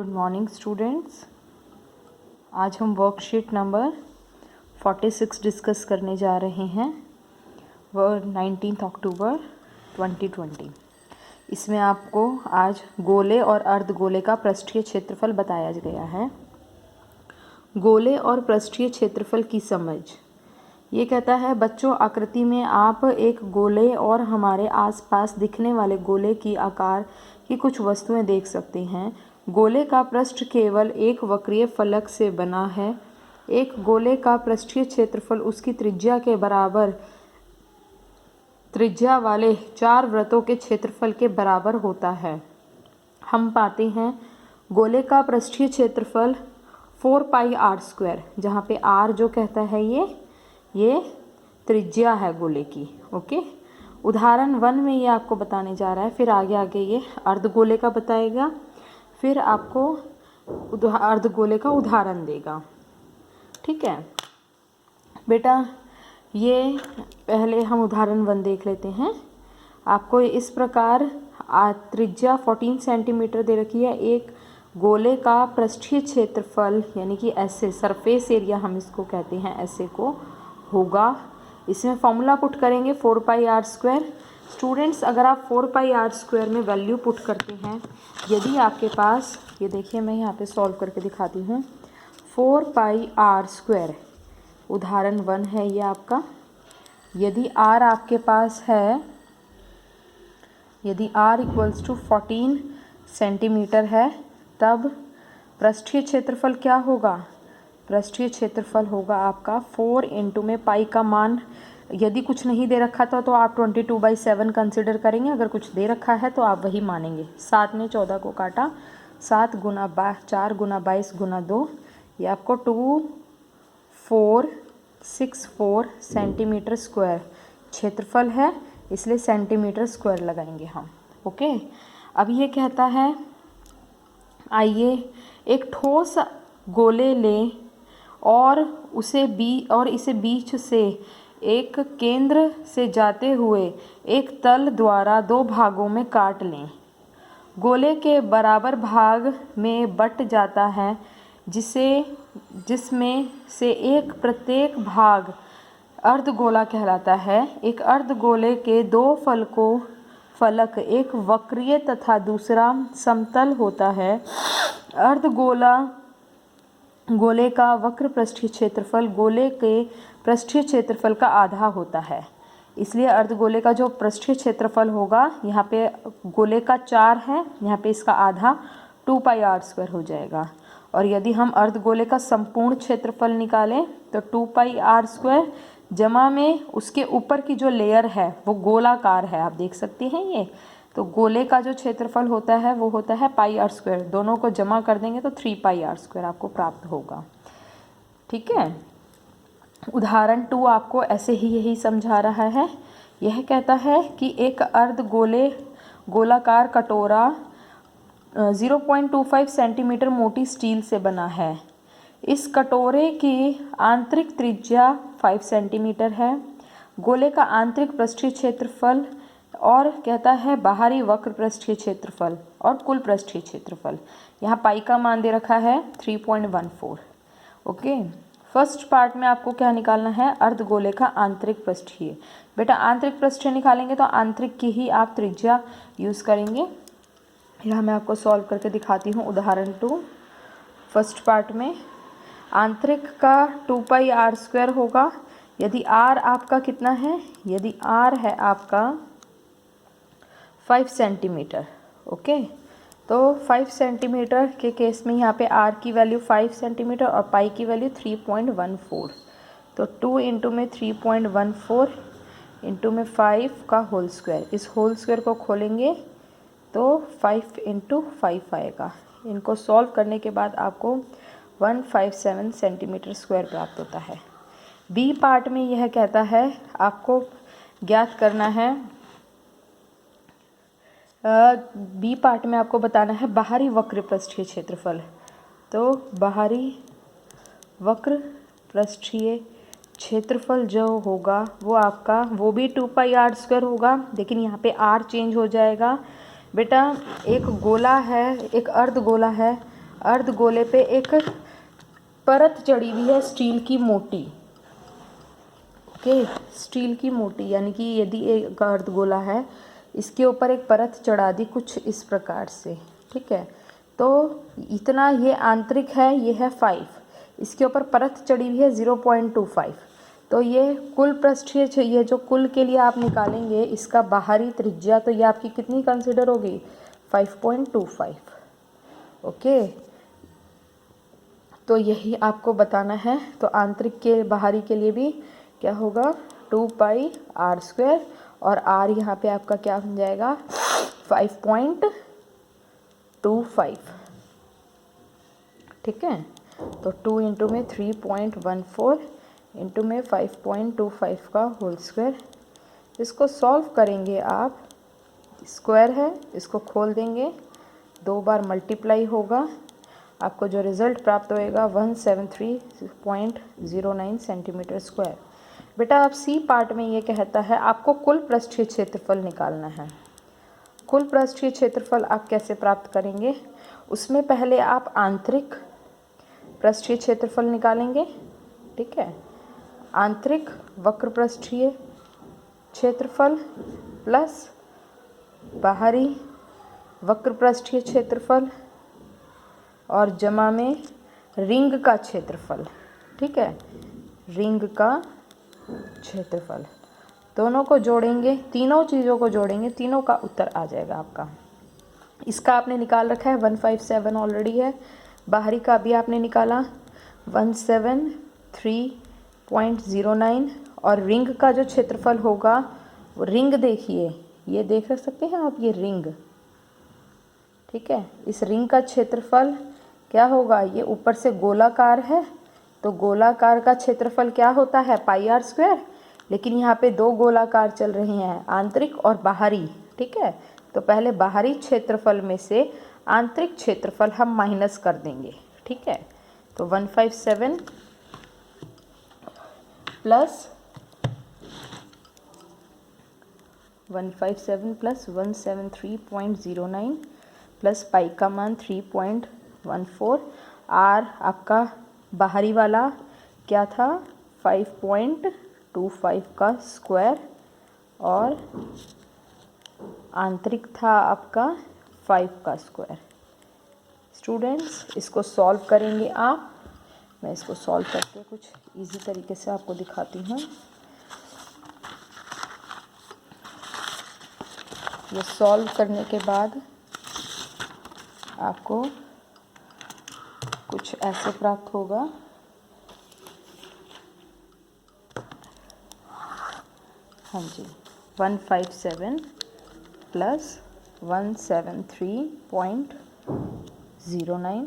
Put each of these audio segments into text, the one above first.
Good morning students. आज हम worksheet number 46 discuss करने जा रहे हैं। वह 19 अक्टूबर 2020। इसमें आपको आज गोले और अर्धगोले का पृष्ठीय क्षेत्रफल बताया गया है। गोले और पृष्ठीय क्षेत्रफल की समझ। ये कहता है बच्चों, आकृति में आप एक गोले और हमारे आसपास दिखने वाले गोले की आकार की कुछ वस्तुएं देख सकते हैं। गोले का पृष्ठ केवल एक वक्रीय फलक से बना है। एक गोले का पृष्ठीय क्षेत्रफल उसकी त्रिज्या के बराबर त्रिज्या वाले 4 वृत्तों के क्षेत्रफल के बराबर होता है। हम पाते हैं गोले का पृष्ठीय क्षेत्रफल 4πr², जहाँ पे r जो कहता है ये त्रिज्या है गोले की। ओके, उदाहरण 1 में ये आपको बताने जा रहा है। फिर आगे आगे ये अर्धगोले का बताएगा, फिर आपको अर्धगोले का उदाहरण देगा। ठीक है बेटा, ये पहले हम उदाहरण 1 देख लेते हैं। आपको इस प्रकार त्रिज्या 14 सेंटीमीटर दे रखी है। एक गोले का पृष्ठीय क्षेत्रफल यानी कि ऐसे सरफेस एरिया हम इसको कहते हैं, ऐसे को होगा। इसमें फॉर्मूला पुट करेंगे 4πr²। स्टूडेंट्स, अगर आप 4πr² में वैल्यू पुट करते हैं, यदि आपके पास, ये देखिए मैं यहाँ पे सॉल्व करके दिखाती हूँ। 4πr², उदाहरण 1 है ये आपका। यदि r आपके पास है, यदि r = 14 सेंटीमीटर है, तब पृष्ठीय क्षेत्रफल क्या होगा? पृष्ठीय क्षेत्रफल होगा आपका 4 × में पाई का मान, यदि कुछ नहीं दे रखा था तो आप 22/7 कंसिडर करेंगे। अगर कुछ दे रखा है तो आप वही मानेंगे। 7 ने 14 को काटा, 7 × 4 × 22 × 2, ये आपको 2464 सेंटीमीटर स्क्वायर क्षेत्रफल है, इसलिए सेंटीमीटर स्क्वायर लगाएंगे हम। ओके, अब ये कहता है आइए एक ठोस गोले लें और इसे बीच से एक केंद्र से जाते हुए एक तल द्वारा 2 भागों में काट लें। गोले के बराबर भाग में बट जाता है, जिसमें से एक प्रत्येक भाग अर्धगोला कहलाता है। एक अर्धगोले के 2 फलक, एक वक्रीय तथा दूसरा समतल होता है। गोले का वक्र पृष्ठीय क्षेत्रफल गोले के पृष्ठीय क्षेत्रफल का आधा होता है। इसलिए अर्धगोले का जो पृष्ठीय क्षेत्रफल होगा, यहाँ पे गोले का 4 है, यहाँ पे इसका आधा 2πr² हो जाएगा। और यदि हम अर्धगोले का संपूर्ण क्षेत्रफल निकालें तो 2πr² जमा में उसके ऊपर की जो लेयर है वो गोलाकार है, आप देख सकते हैं ये। तो गोले का जो क्षेत्रफल होता है वो होता है πr²। दोनों को जमा कर देंगे तो 3πr² आपको प्राप्त होगा। ठीक है, उदाहरण 2 आपको ऐसे ही यही समझा रहा है। यह कहता है कि एक गोलाकार कटोरा 0.25 सेंटीमीटर मोटी स्टील से बना है। इस कटोरे की आंतरिक त्रिज्या 5 सेंटीमीटर है। गोले का आंतरिक पृष्ठीय क्षेत्रफल और कहता है बाहरी वक्र पृष्ठीय क्षेत्रफल और कुल पृष्ठीय क्षेत्रफल। यहाँ पाई का मान दे रखा है 3.14। ओके, फर्स्ट पार्ट में आपको क्या निकालना है? अर्धगोले का आंतरिक पृष्ठीय। बेटा, आंतरिक पृष्ठीय निकालेंगे तो आंतरिक की ही आप त्रिज्या यूज़ करेंगे। यहाँ मैं आपको सॉल्व करके दिखाती हूँ। उदाहरण 2 फर्स्ट पार्ट में आंतरिक का 2πr² होगा। यदि r आपका कितना है? यदि r है आपका 5 सेंटीमीटर। ओके, तो 5 सेंटीमीटर के केस में यहाँ पे r की वैल्यू 5 सेंटीमीटर और पाई की वैल्यू 3.14। तो 2 × में 3.14 × में 5 का होल स्क्वायर। इस होल स्क्वायर को खोलेंगे तो 5 × 5 आएगा। इनको सॉल्व करने के बाद आपको 157 सेंटीमीटर स्क्वायर प्राप्त होता है। बी पार्ट में यह कहता है आपको ज्ञात करना है, बी पार्ट में आपको बताना है बाहरी वक्र पृष्ठीय क्षेत्रफल। तो बाहरी वक्र पृष्ठीय क्षेत्रफल जो होगा वो भी 2πr² होगा, लेकिन यहाँ पे r चेंज हो जाएगा। बेटा, एक गोला है, एक अर्धगोला है अर्धगोले पे एक परत चढ़ी हुई है स्टील की मोटी। ओके, स्टील की मोटी, यानी कि यदि एक अर्धगोला है, इसके ऊपर एक परत चढ़ा दी कुछ इस प्रकार से। ठीक है, तो इतना ये आंतरिक है, ये है 5, इसके ऊपर परत चढ़ी हुई है 0.25। तो ये कुल पृष्ठीय, ये जो कुल के लिए आप निकालेंगे इसका बाहरी त्रिज्या, तो ये आपकी कितनी कंसिडर होगी? 5.25। ओके, तो यही आपको बताना है। तो आंतरिक के बाहरी के लिए भी क्या होगा? 2πr², और r यहाँ पे आपका क्या बन जाएगा? 5.25। ठीक है, तो 2 इंटू में 3.14 इंटू में 5.25 का होल स्क्वायर। इसको सॉल्व करेंगे आप, स्क्वायर है, इसको खोल देंगे, 2 बार मल्टीप्लाई होगा, आपको जो रिज़ल्ट प्राप्त होएगा 173.09 सेंटीमीटर स्क्वायर। बेटा अब सी पार्ट में ये कहता है आपको कुल पृष्ठीय क्षेत्रफल निकालना है। कुल पृष्ठीय क्षेत्रफल आप कैसे प्राप्त करेंगे? उसमें पहले आप आंतरिक पृष्ठीय क्षेत्रफल निकालेंगे। ठीक है, आंतरिक वक्र पृष्ठीय क्षेत्रफल प्लस बाहरी वक्र पृष्ठीय क्षेत्रफल और जमा में रिंग का क्षेत्रफल। ठीक है, रिंग का क्षेत्रफल, दोनों को जोड़ेंगे, तीनों चीज़ों को जोड़ेंगे, तीनों का उत्तर आ जाएगा आपका। इसका आपने निकाल रखा है 157 ऑलरेडी है, बाहरी का भी आपने निकाला 173.09, और रिंग का जो क्षेत्रफल होगा वो रिंग देखिए, ये देख सकते हैं आप, ये रिंग। ठीक है, इस रिंग का क्षेत्रफल क्या होगा? ये ऊपर से गोलाकार है, तो गोलाकार का क्षेत्रफल क्या होता है? πr², लेकिन यहाँ पे 2 गोलाकार चल रहे हैं, आंतरिक और बाहरी। ठीक है, तो पहले बाहरी क्षेत्रफल में से आंतरिक क्षेत्रफल हम माइनस कर देंगे। ठीक है, तो 157 प्लस 173.09 प्लस पाई का मान 3.14, आर आपका बाहरी वाला क्या था? 5.25 का स्क्वायर, और आंतरिक था आपका 5 का स्क्वायर। स्टूडेंट्स इसको सॉल्व करेंगे आप, मैं इसको सॉल्व करके कुछ इजी तरीके से आपको दिखाती हूँ। ये सॉल्व करने के बाद आपको कुछ ऐसे प्राप्त होगा। हाँ जी, 157 प्लस 173.09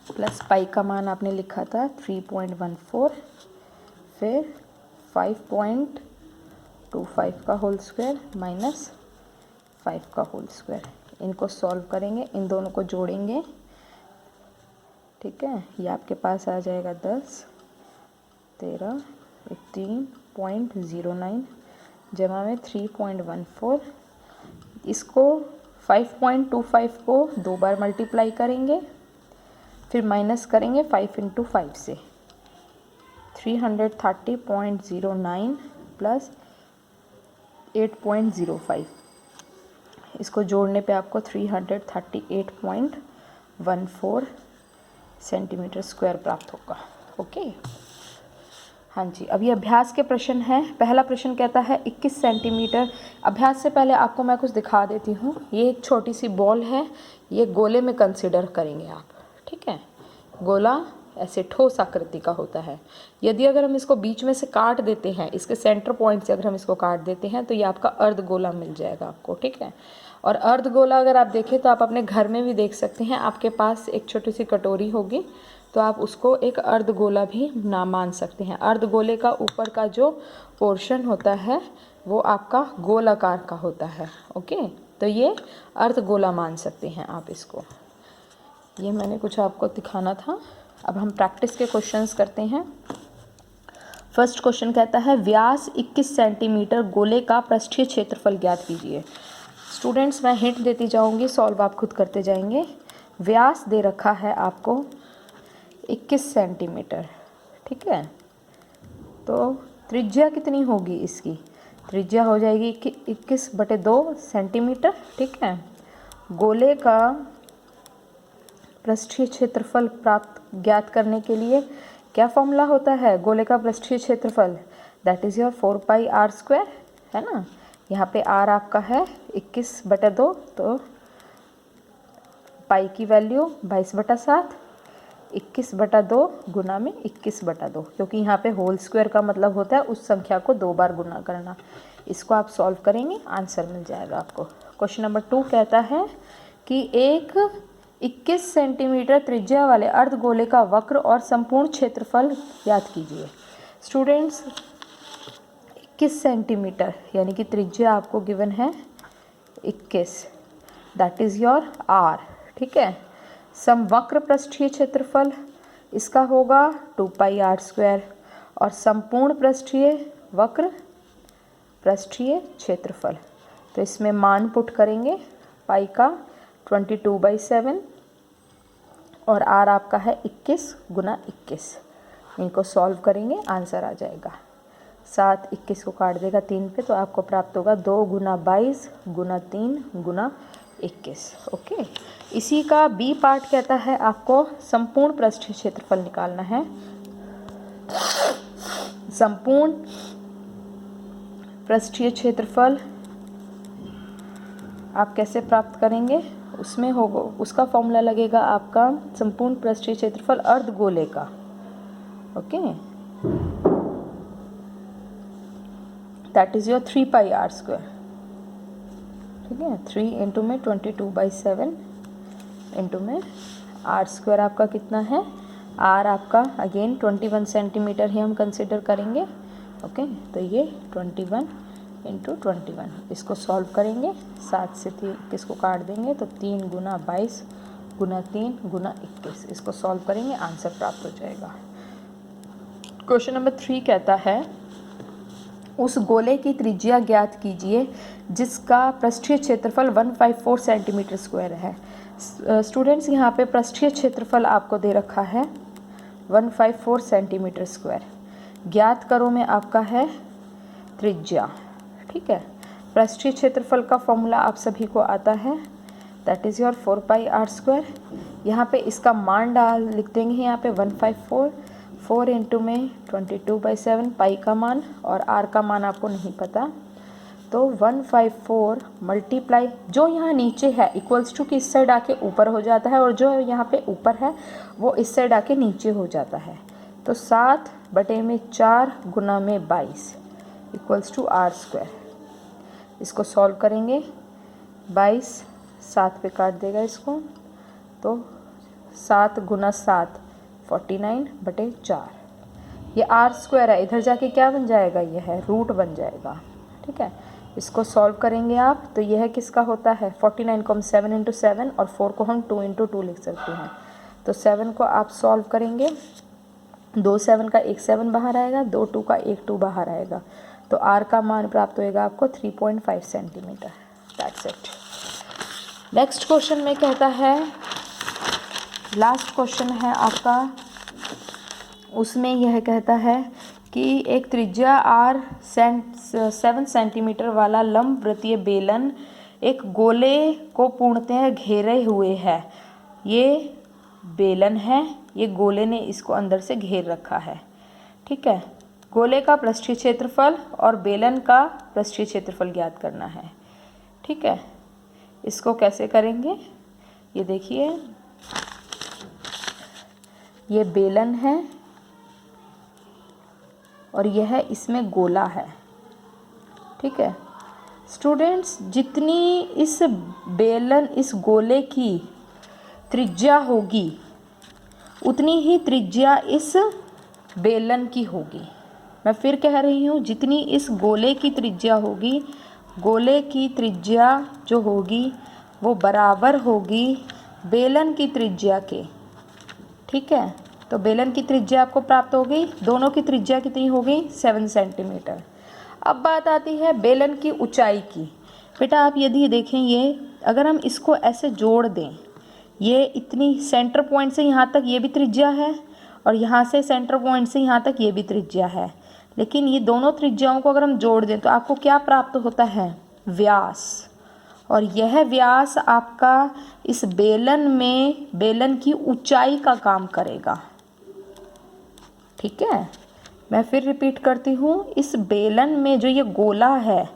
प्लस पाई का मान आपने लिखा था 3.14, फिर 5.25 का होल स्क्वायर माइनस 5 का होल स्क्वायर। इनको सॉल्व करेंगे, इन दोनों को जोड़ेंगे। ठीक है, ये आपके पास आ जाएगा 10, 13, 3.09 जमा में 3.14। इसको 5.25 को 2 बार मल्टीप्लाई करेंगे, फिर माइनस करेंगे 5 इंटू 5 से, 330.09 प्लस 8.05। इसको जोड़ने पे आपको 338.14 सेंटीमीटर स्क्वायर प्राप्त होगा। ओके, हाँ जी, अभी अभ्यास के प्रश्न हैं। पहला प्रश्न कहता है 21 सेंटीमीटर। अभ्यास से पहले आपको मैं कुछ दिखा देती हूँ। ये एक छोटी सी बॉल है, ये गोले में कंसिडर करेंगे आप। ठीक है, गोला ऐसे ठोस आकृति का होता है। यदि अगर हम इसको बीच में से काट देते हैं, इसके सेंटर पॉइंट से अगर हम इसको काट देते हैं, तो ये आपका अर्धगोला मिल जाएगा आपको। ठीक है, और अर्धगोला अगर आप देखें तो आप अपने घर में भी देख सकते हैं, आपके पास एक छोटी सी कटोरी होगी, तो आप उसको एक अर्धगोला भी ना मान सकते हैं। अर्धगोले का ऊपर का जो पोर्शन होता है वो आपका गोलाकार का होता है। ओके, तो ये अर्धगोला मान सकते हैं आप इसको। ये मैंने कुछ आपको दिखाना था। अब हम प्रैक्टिस के क्वेश्चंस करते हैं। फर्स्ट क्वेश्चन कहता है व्यास 21 सेंटीमीटर गोले का पृष्ठीय क्षेत्रफल ज्ञात कीजिए। स्टूडेंट्स मैं हिंट देती जाऊंगी, सॉल्व आप खुद करते जाएंगे। व्यास दे रखा है आपको 21 सेंटीमीटर, ठीक है। तो त्रिज्या कितनी होगी इसकी? त्रिज्या हो जाएगी 21/2 सेंटीमीटर, ठीक है। गोले का पृष्ठीय क्षेत्रफल प्राप्त ज्ञात करने के लिए क्या फॉर्मूला होता है गोले का पृष्ठीय क्षेत्रफल? दैट इज़ योर 4πr², है ना। यहाँ पे r आपका है 21/2, तो पाई की वैल्यू 22/7, 21/2 गुना में 21/2, क्योंकि यहाँ पे होल स्क्वायर का मतलब होता है उस संख्या को 2 बार गुना करना। इसको आप सॉल्व करेंगे, आंसर मिल जाएगा आपको। क्वेश्चन नंबर 2 कहता है कि एक 21 सेंटीमीटर त्रिज्या वाले अर्धगोले का वक्र और संपूर्ण क्षेत्रफल ज्ञात कीजिए। स्टूडेंट्स 21 सेंटीमीटर यानी कि त्रिज्या आपको गिवन है 21, दैट इज़ योर r, ठीक है। समवक्र पृष्ठीय क्षेत्रफल इसका होगा 2πr² और संपूर्ण पृष्ठीय वक्र पृष्ठीय क्षेत्रफल, तो इसमें मान पुट करेंगे। पाई का 22/7 और r आपका है 21 गुना 21। इनको सॉल्व करेंगे, आंसर आ जाएगा। 7 21 को काट देगा 3 पे, तो आपको प्राप्त होगा 2 गुना 22 गुना 3 गुना 21। ओके, इसी का बी पार्ट कहता है आपको संपूर्ण पृष्ठीय क्षेत्रफल निकालना है। संपूर्ण पृष्ठीय क्षेत्रफल आप कैसे प्राप्त करेंगे? उसमें होगा, उसका फॉर्मूला लगेगा आपका संपूर्ण पृष्ठीय क्षेत्रफल अर्धगोले का। Okay, that is your 3πr², ठीक है। 3 इंटू में 22/7 इंटू में r² आपका कितना है? r आपका अगेन 21 सेंटीमीटर ही हम कंसिडर करेंगे। ओके, तो ये 21 इंटू 21, इसको सॉल्व करेंगे। 7 से 21 को काट देंगे तो 3 गुना 22 गुना 3 गुना 21, इसको सॉल्व करेंगे, आंसर प्राप्त हो जाएगा। क्वेश्चन नंबर 3 कहता है उस गोले की त्रिज्या ज्ञात कीजिए जिसका पृष्ठीय क्षेत्रफल 154 सेंटीमीटर स्क्वायर है। स्टूडेंट्स यहाँ पे पृष्ठीय क्षेत्रफल आपको दे रखा है 154 सेंटीमीटर स्क्वायर। ज्ञात करो में आपका है त्रिज्या, ठीक है। पृष्ठीय क्षेत्रफल का फॉर्मूला आप सभी को आता है, दैट इज़ योर 4πr²। यहाँ पे इसका मान लिख देंगे यहाँ पे 154, 4 इंटू में 22/7 पाई का मान, और r का मान आपको नहीं पता, तो 154 मल्टीप्लाई जो यहाँ नीचे है इक्वल्स टू कि इस साइड आके ऊपर हो जाता है, और जो यहाँ पे ऊपर है वो इस साइड आके नीचे हो जाता है। तो 7/4 गुना में 22 इक्वल्स टू r²। इसको सॉल्व करेंगे, 22 7 पे काट देगा इसको, तो 7 गुना 7 49/4। ये r² है, इधर जाके क्या बन जाएगा? ये है रूट बन जाएगा, ठीक है। इसको सॉल्व करेंगे आप, तो यह किसका होता है? 49 को हम 7 इंटू 7 और 4 को हम 2 इंटू 2 लिख सकते हैं। तो 7 को आप सॉल्व करेंगे, 2 7 का 1 7 बाहर आएगा, 2 2 का 1 2 बाहर आएगा, तो r का मान प्राप्त होएगा आपको 3.5 centimetre. That's it. Next question में कहता है, लास्ट क्वेश्चन है आपका, उसमें यह कहता है कि एक त्रिज्या r 7 सेंटीमीटर वाला लंबवृत्तीय बेलन एक गोले को पूर्णतः घेरे हुए है। ये बेलन है, ये गोले ने इसको अंदर से घेर रखा है, ठीक है। गोले का पृष्ठीय क्षेत्रफल और बेलन का पृष्ठीय क्षेत्रफल ज्ञात करना है, ठीक है। इसको कैसे करेंगे? ये देखिए, ये बेलन है और यह इसमें गोला है, ठीक है। स्टूडेंट्स, जितनी इस बेलन इस गोले की त्रिज्या होगी उतनी ही त्रिज्या इस बेलन की होगी। मैं फिर कह रही हूँ, जितनी इस गोले की त्रिज्या होगी, गोले की त्रिज्या जो होगी वो बराबर होगी बेलन की त्रिज्या के, ठीक है। तो बेलन की त्रिज्या आपको प्राप्त हो गई, दोनों की त्रिज्या कितनी हो गई? 7 सेंटीमीटर। अब बात आती है बेलन की ऊंचाई की। बेटा आप यदि देखें, ये अगर हम इसको ऐसे जोड़ दें, ये इतनी सेंटर पॉइंट से यहाँ तक ये भी त्रिज्या है और यहाँ से सेंटर पॉइंट से यहाँ तक ये भी त्रिज्या है, लेकिन ये दोनों त्रिज्याओं को अगर हम जोड़ दें तो आपको क्या प्राप्त होता है? व्यास। और यह व्यास आपका इस बेलन में बेलन की ऊंचाई का काम करेगा। ठीक है, मैं फिर रिपीट करती हूँ, इस बेलन में जो ये गोला है,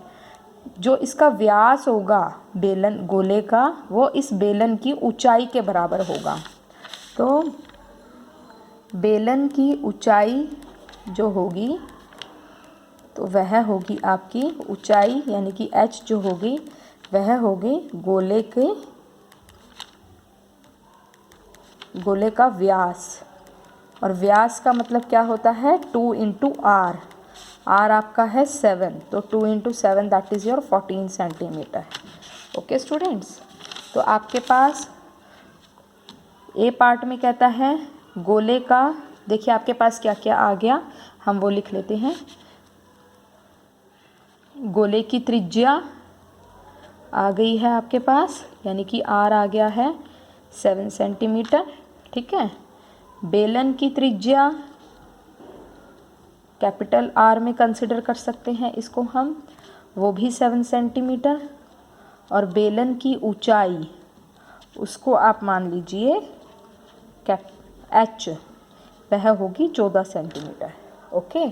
जो इसका व्यास होगा बेलन गोले का, वो इस बेलन की ऊंचाई के बराबर होगा। तो बेलन की ऊंचाई जो होगी तो वह होगी आपकी ऊंचाई, यानी कि h जो होगी वह होगी गोले का व्यास। और व्यास का मतलब क्या होता है? 2 इंटू आर। आर आपका है 7, तो 2 into 7 that is your 14 centimetre. Okay students, तो आपके पास ए पार्ट में कहता है गोले का, देखिए आपके पास क्या क्या आ गया, हम वो लिख लेते हैं। गोले की त्रिज्या आ गई है आपके पास, यानी कि आर आ गया है 7 सेंटीमीटर। ठीक है, बेलन की त्रिज्या कैपिटल आर में कंसिडर कर सकते हैं इसको हम, वो भी 7 सेंटीमीटर। और बेलन की ऊंचाई उसको आप मान लीजिए एच, वह होगी 14 सेंटीमीटर। ओके,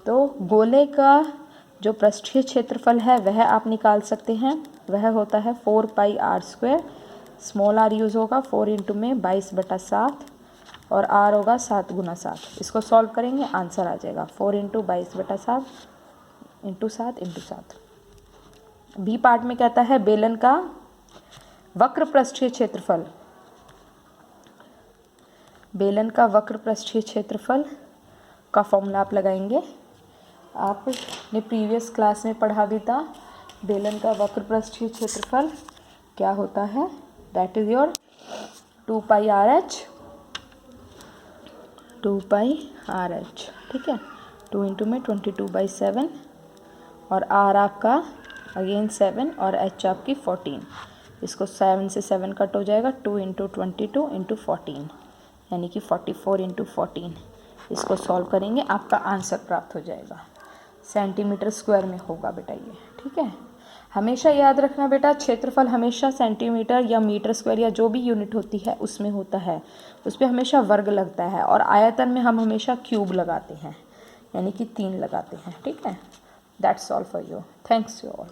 तो गोले का जो पृष्ठीय क्षेत्रफल है वह आप निकाल सकते हैं, वह होता है 4 pi R square. Small R use होगा, 4 इंटू में 22/7 और आर होगा 7 गुना 7। इसको सॉल्व करेंगे, आंसर आ जाएगा 4 into 22/7 into 7 into 7। B part में कहता है बेलन का वक्र पृष्ठीय क्षेत्रफल। बेलन का वक्र पृष्ठीय क्षेत्रफल का फॉर्मूला आप लगाएंगे, आपने प्रीवियस क्लास में पढ़ा भी था। बेलन का वक्र पृष्ठीय क्षेत्रफल क्या होता है? That is your 2 pi R H, 2 pi R H. ठीक है, 2 इंटू में 22/7 और आर आपका अगेन 7 और एच आपकी 14। इसको 7 से 7 कट हो जाएगा, 2 इंटू 22 इंटू 14, यानी कि 44 इंटू 14। इसको सॉल्व करेंगे, आपका आंसर प्राप्त हो जाएगा। सेंटीमीटर स्क्वायर में होगा बेटा ये। ठीक है, हमेशा याद रखना बेटा, क्षेत्रफल हमेशा सेंटीमीटर या मीटर स्क्वायर या जो भी यूनिट होती है उसमें होता है, उस पर हमेशा वर्ग लगता है। और आयतन में हम हमेशा क्यूब लगाते हैं, यानी कि 3 लगाते हैं। ठीक है, that's all for you, thanks you all.